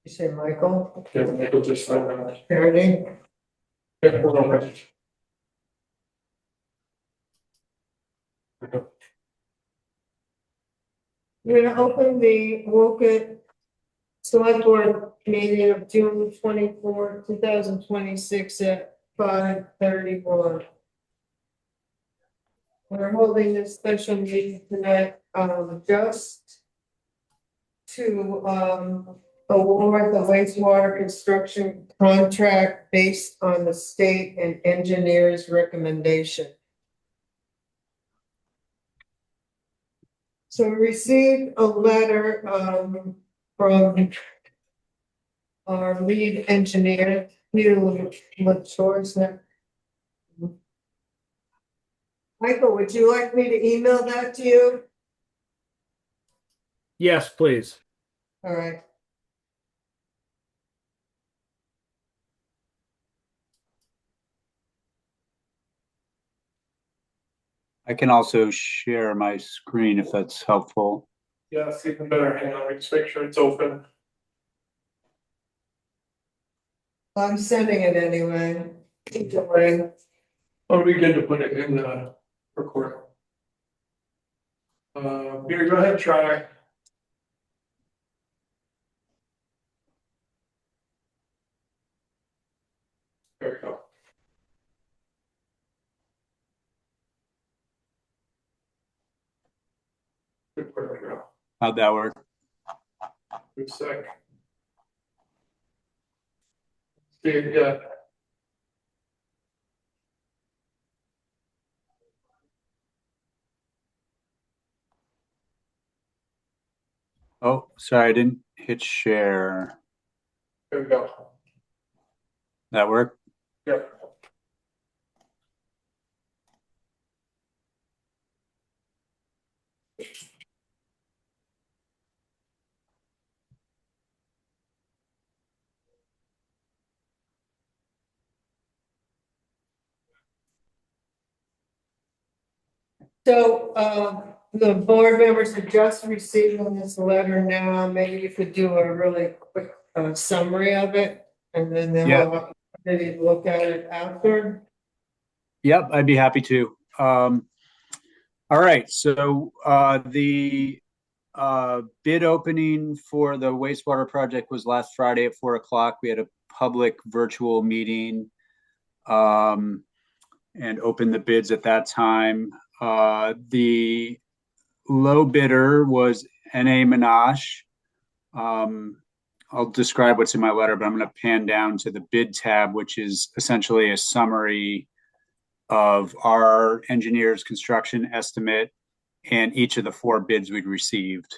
You say Michael? Yeah, Michael just signed that. Parody? Yeah, hold on. We're gonna open the Wolcott Select Board meeting of June 24, 2026 at 5:31. We're holding this special meeting tonight, just to, award the wastewater construction contract based on the state and engineer's recommendation. So we received a letter, from our lead engineer, Peter LaChoice. Michael, would you like me to email that to you? Yes, please. All right. I can also share my screen if that's helpful. Yeah, it's even better. Hang on, let me just make sure it's open. I'm sending it anyway. Either way. Oh, we good to put it in the record. Peter, go ahead, try. There we go. Good work. How'd that work? Good sec. See, yeah. Oh, sorry, I didn't hit share. There we go. That work? Yep. So, the board members are just receiving this letter now. Maybe you could do a really quick, summary of it. And then they'll maybe look at it after. Yep, I'd be happy to. All right, so the bid opening for the wastewater project was last Friday at 4 o'clock. We had a public virtual meeting and opened the bids at that time. The low bidder was N.A. Minash. I'll describe what's in my letter, but I'm going to pan down to the bid tab, which is essentially a summary of our engineer's construction estimate and each of the 4 bids we'd received.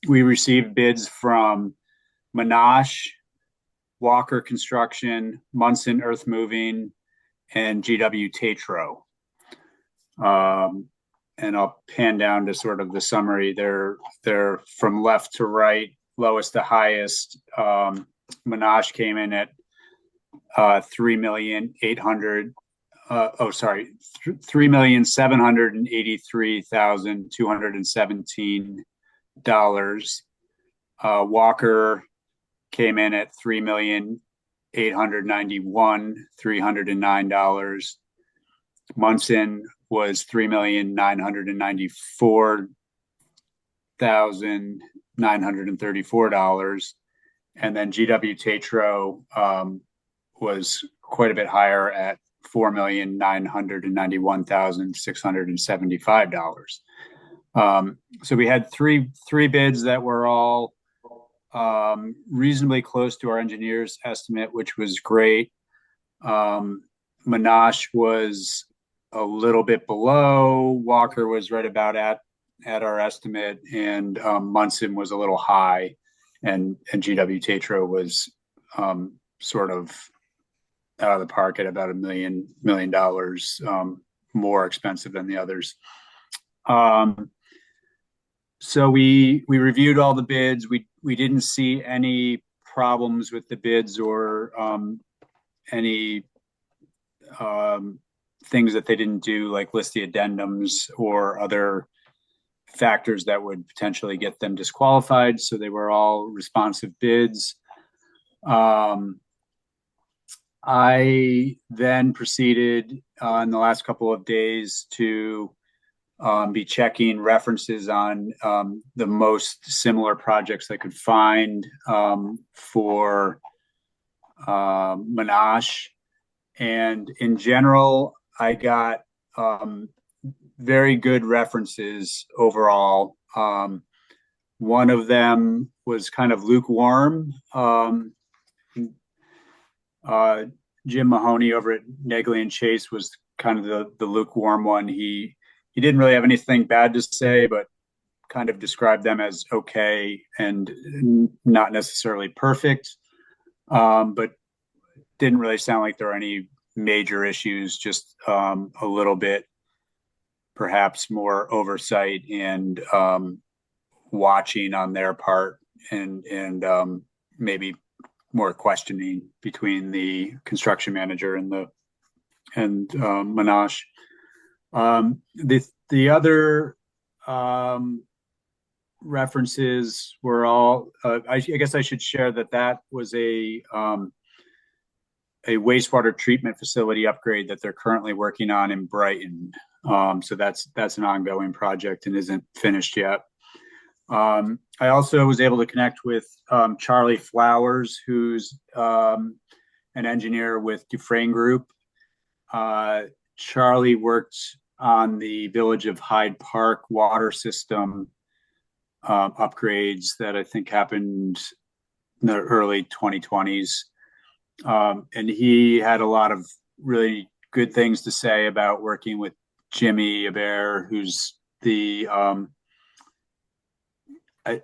We received bids from Minash, Walker Construction, Munson Earth Moving, and GW Tatro. And I'll pan down to sort of the summary. They're from left to right, lowest to highest. Minash came in at $3,783,217. Walker came in at $3,891,309. Munson was $3,994,934. And then GW Tatro was quite a bit higher at $4,991,675. So we had three bids that were all reasonably close to our engineer's estimate, which was great. Minash was a little bit below. Walker was right about at our estimate, and Munson was a little high, and GW Tatro was sort of out of the park at about $1 million more expensive than the others. So we reviewed all the bids. We didn't see any problems with the bids or any things that they didn't do, like list the addendums or other factors that would potentially get them disqualified. So they were all responsive bids. Um, I then proceeded in the last couple of days to be checking references on the most similar projects I could find for Monash. And in general, I got very good references overall. One of them was kind of lukewarm. Jim Mahoney over at Negley and Chase was kind of the lukewarm one. He didn't really have anything bad to say, but kind of described them as okay and not necessarily perfect. But didn't really sound like there were any major issues, just a little bit perhaps more oversight and watching on their part and maybe more questioning between the construction manager and Monash. The other references were all. I guess I should share that was a wastewater treatment facility upgrade that they're currently working on in Brighton. So that's an ongoing project and isn't finished yet. I also was able to connect with Charlie Flowers, who's an engineer with Dufresne Group. Charlie worked on the Village of Hyde Park water system upgrades that I think happened in the early 2020s. And he had a lot of really good things to say about working with Jimmy Hebert, who's the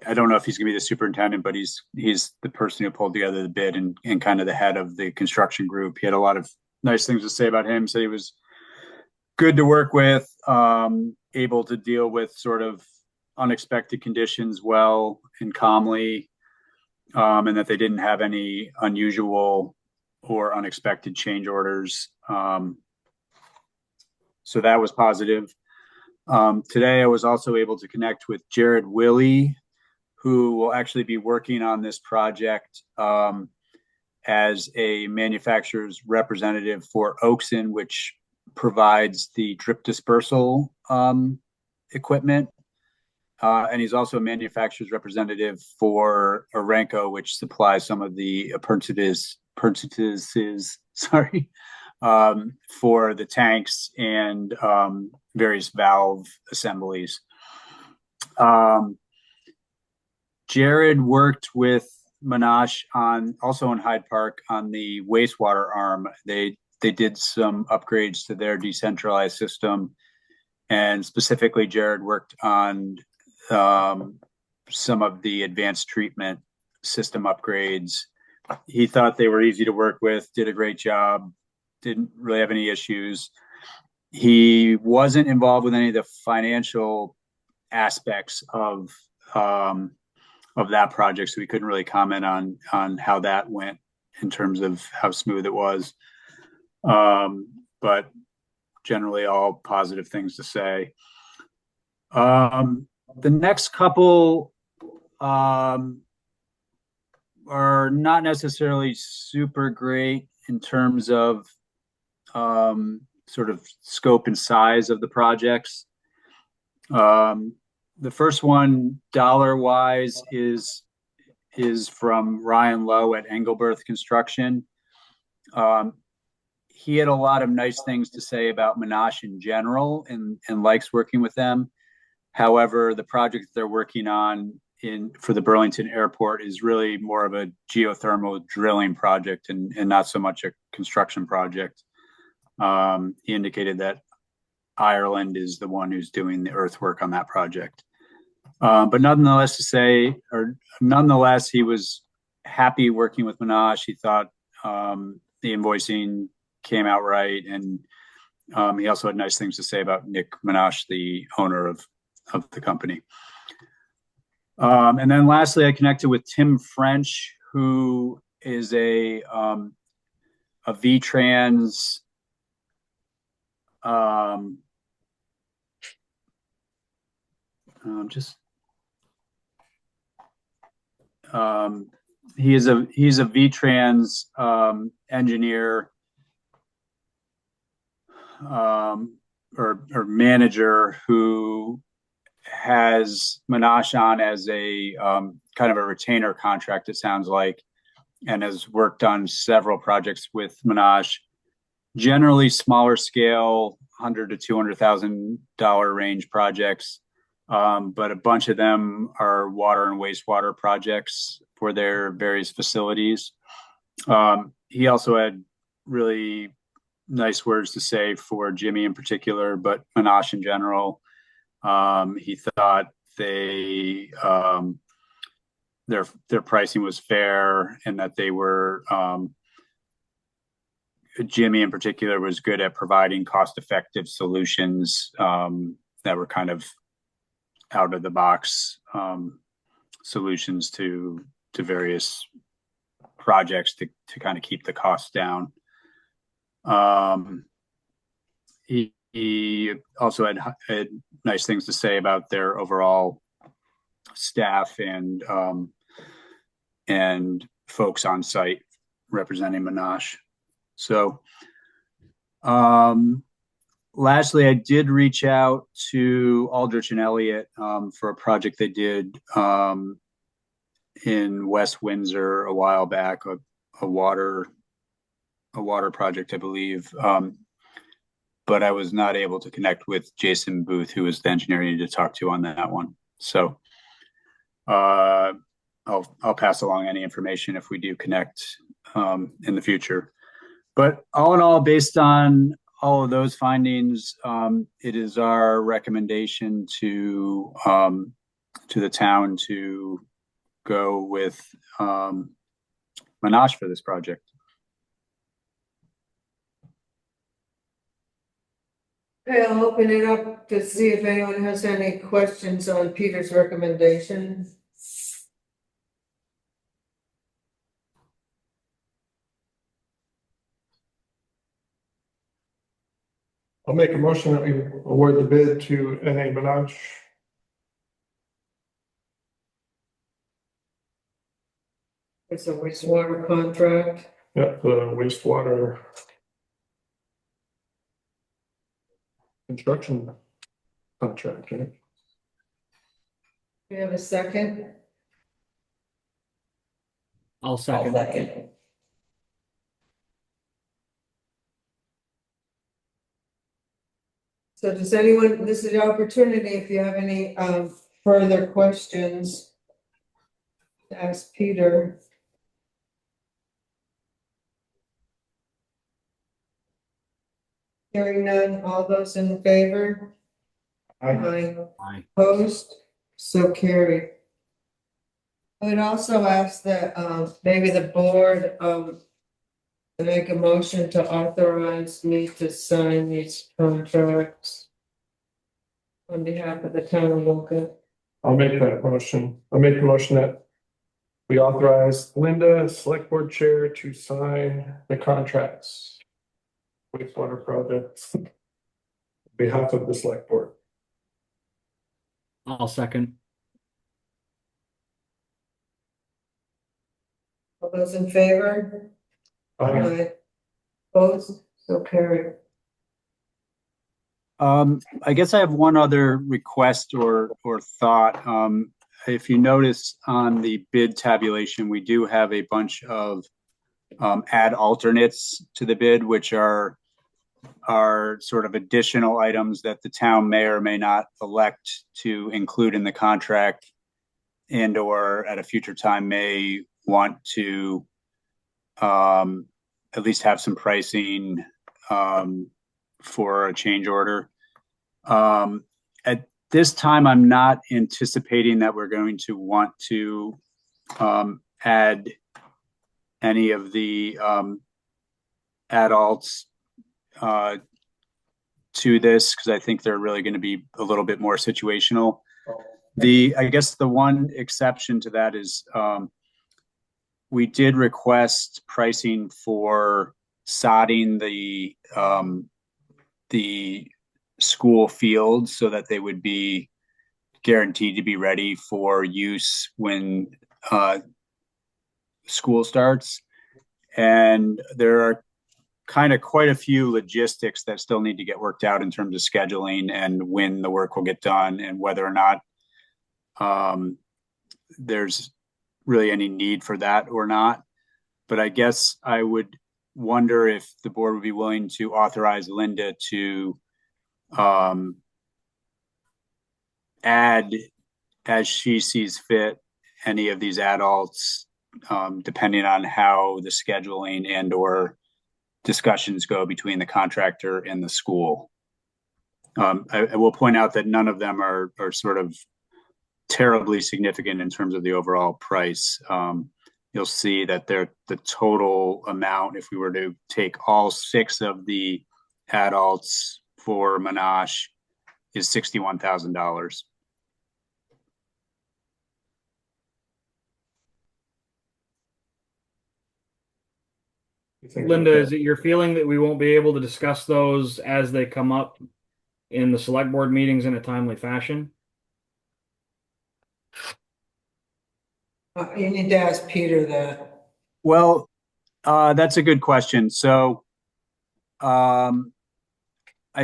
I don't know if he's going to be the superintendent, but he's the person who pulled together the bid and kind of the head of the construction group. He had a lot of nice things to say about him. So he was good to work with, able to deal with sort of unexpected conditions well and calmly, and that they didn't have any unusual or unexpected change orders. So that was positive. Today, I was also able to connect with Jared Willey, who will actually be working on this project as a manufacturer's representative for Oakson, which provides the drip dispersal equipment. And he's also a manufacturer's representative for Orenco, which supplies some of the appurtenances, for the tanks and various valve assemblies. Jared worked with Monash also in Hyde Park on the wastewater arm. They did some upgrades to their decentralized system, and specifically Jared worked on some of the advanced treatment system upgrades. He thought they were easy to work with, did a great job, didn't really have any issues. He wasn't involved with any of the financial aspects of that project, so we couldn't really comment on how that went in terms of how smooth it was. But generally all positive things to say. The next couple are not necessarily super great in terms of sort of scope and size of the projects. The first one, dollar-wise, is from Ryan Lowe at Engelberth Construction. He had a lot of nice things to say about Monash in general and likes working with them. However, the project that they're working on for the Burlington Airport is really more of a geothermal drilling project and not so much a construction project. He indicated that Ireland is the one who's doing the earthwork on that project. But nonetheless, he was happy working with Monash. He thought the invoicing came out right, and he also had nice things to say about Nick Monash, the owner of the company. And then lastly, I connected with Tim French, who is a VTrans he's a V-Trans engineer or manager who has Monash on as a kind of a retainer contract, it sounds like, and has worked on several projects with Monash, generally smaller scale, $100,000 to $200,000 range projects. But a bunch of them are water and wastewater projects for their various facilities. He also had really nice words to say for Jimmy in particular, but Monash in general. He thought their pricing was fair and that they were Jimmy in particular was good at providing cost-effective solutions that were kind of out of the box solutions to various projects to kind of keep the costs down. He also had nice things to say about their overall staff and folks on site representing Monash. So, lastly, I did reach out to Aldrich and Elliott for a project they did in West Windsor a while back, a water project, I believe. But I was not able to connect with Jason Booth, who was the engineer I needed to talk to on that one. So I'll pass along any information if we do connect in the future. But all in all, based on all of those findings, it is our recommendation to the town to go with Monash for this project. Okay, I'll open it up to see if anyone has any questions on Peter's recommendation. I'll make a motion that we award the bid to N.A. Monash. It's a wastewater contract. Yep, the wastewater construction contract, right? We have a second. I'll second. So does anyone, this is the opportunity, if you have any further questions, to ask Peter. Hearing none, all those in favor? Aye. Aye. Opposed? So carried. I would also ask that maybe the board make a motion to authorize me to sign these contracts on behalf of the town of Wolcott. I'll make that motion. I'll make the motion that we authorize Linda, select board chair, to sign the contracts. Wastewater projects. On behalf of the select board. I'll second. All those in favor? Aye. Opposed? So carried. I guess I have one other request or thought. If you notice on the bid tabulation, we do have a bunch of add alternates to the bid, which are sort of additional items that the town may or may not elect to include in the contract and or at a future time may want to at least have some pricing for a change order. At this time, I'm not anticipating that we're going to want to add any of the adults to this because I think they're really going to be a little bit more situational. I guess the one exception to that is we did request pricing for sodding the school fields so that they would be guaranteed to be ready for use when school starts. And there are kind of quite a few logistics that still need to get worked out in terms of scheduling and when the work will get done and whether or not there's really any need for that or not. But I guess I would wonder if the board would be willing to authorize Linda to add, as she sees fit, any of these adults, depending on how the scheduling and or discussions go between the contractor and the school. I will point out that none of them are sort of terribly significant in terms of the overall price. You'll see that the total amount, if we were to take all 6 of the adults for Menage, is $61,000. Linda, is it your feeling that we won't be able to discuss those as they come up in the select board meetings in a timely fashion? You need to ask Peter that. Well, that's a good question. So I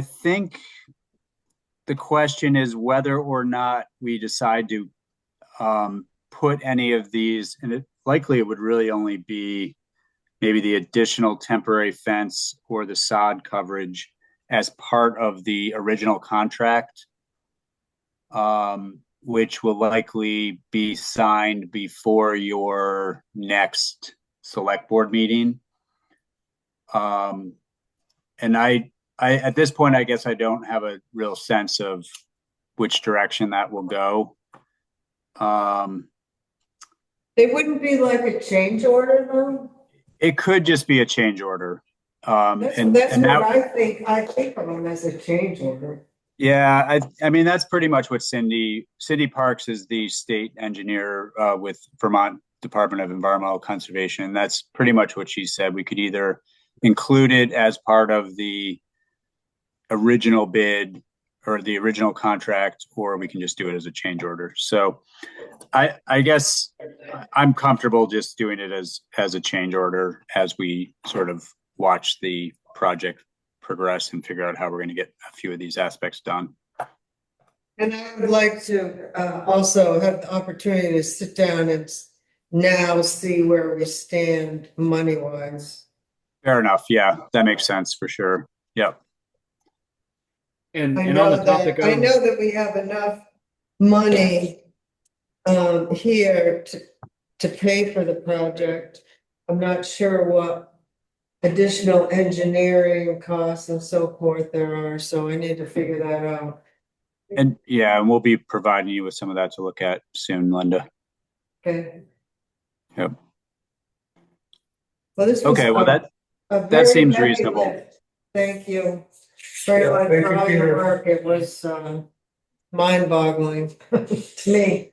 think the question is whether or not we decide to put any of these, and it would really only be maybe the additional temporary fence or the sod coverage as part of the original contract, which will likely be signed before your next select board meeting. And I at this point, I guess I don't have a real sense of which direction that will go. They wouldn't be like a change order though? It could just be a change order. That's what I think. I think of them as a change order. Yeah, I mean, that's pretty much what Cindy Parks is the state engineer with Vermont Department of Environmental Conservation. That's pretty much what she said. We could either include it as part of the original bid or the original contract, or we can just do it as a change order. So I guess I'm comfortable just doing it as a change order as we sort of watch the project progress and figure out how we're going to get a few of these aspects done. And I would like to also have the opportunity to sit down and now see where we stand money wise. Fair enough. Yeah, that makes sense for sure. Yep. And I on know the topic that I of, know that we have enough money here to pay for the project. I'm not sure what additional engineering costs and so forth there are, so I need to figure that out. And yeah, and we'll be providing you with some of that to look at soon, Linda. Okay. Yep. Well, this was Okay, well a that very seems heavy reasonable. lift. Thank you. Very Yeah, much thank for you, all your Peter. work. It was mind-boggling to me.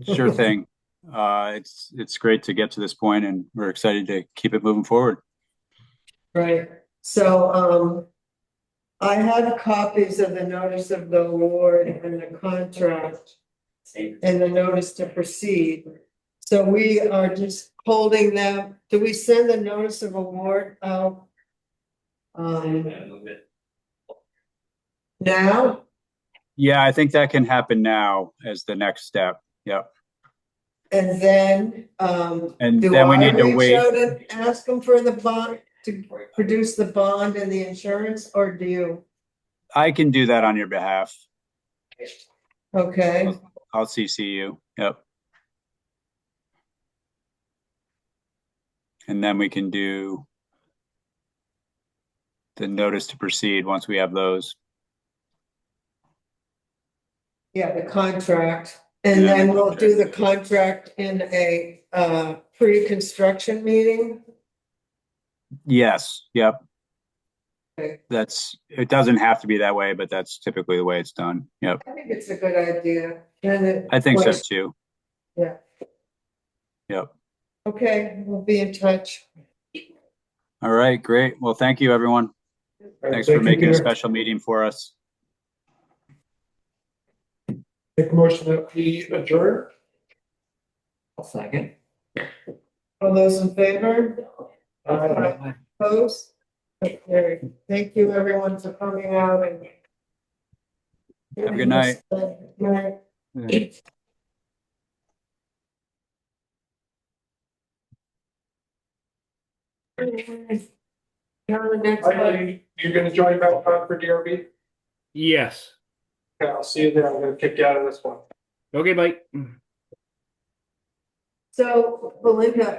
Sure thing. It's great to get to this point, and we're excited to keep it moving forward. Right. So I have copies of the notice of the award and the contract and the notice to proceed. So we are just holding them. Do we send the notice of award out? Now? Yeah, I think that can happen now as the next step. Yep. And then, And do then we I need to reach wait. out and ask them for the bond to produce the bond and the insurance, or do you? I can do that on your behalf. Okay, I'll CC you. Yep. And then we can do the notice to proceed once we have those. yeah, the contract, and Yeah, then the we'll do the contract in a pre-construction meeting. Yes. Yep. Okay. It doesn't have to be that way, but that's typically the way it's done. Yep. I think it's a good idea. And I think so too. Yeah. Yep. Okay, we'll be in touch. All right, great. Well, thank you, everyone. Thanks for making a special meeting for us. Make a motion that we adjourn. I'll second. All those in favor? Opposed? Okay, thank you everyone for coming out and. Have a good night. Good night. Yeah. Now the next Hi, one. Lee. You're gonna join back on for DRB? Yes. Okay, I'll see you there. I'm gonna kick you out of this one. Okay, bye. So Belinda,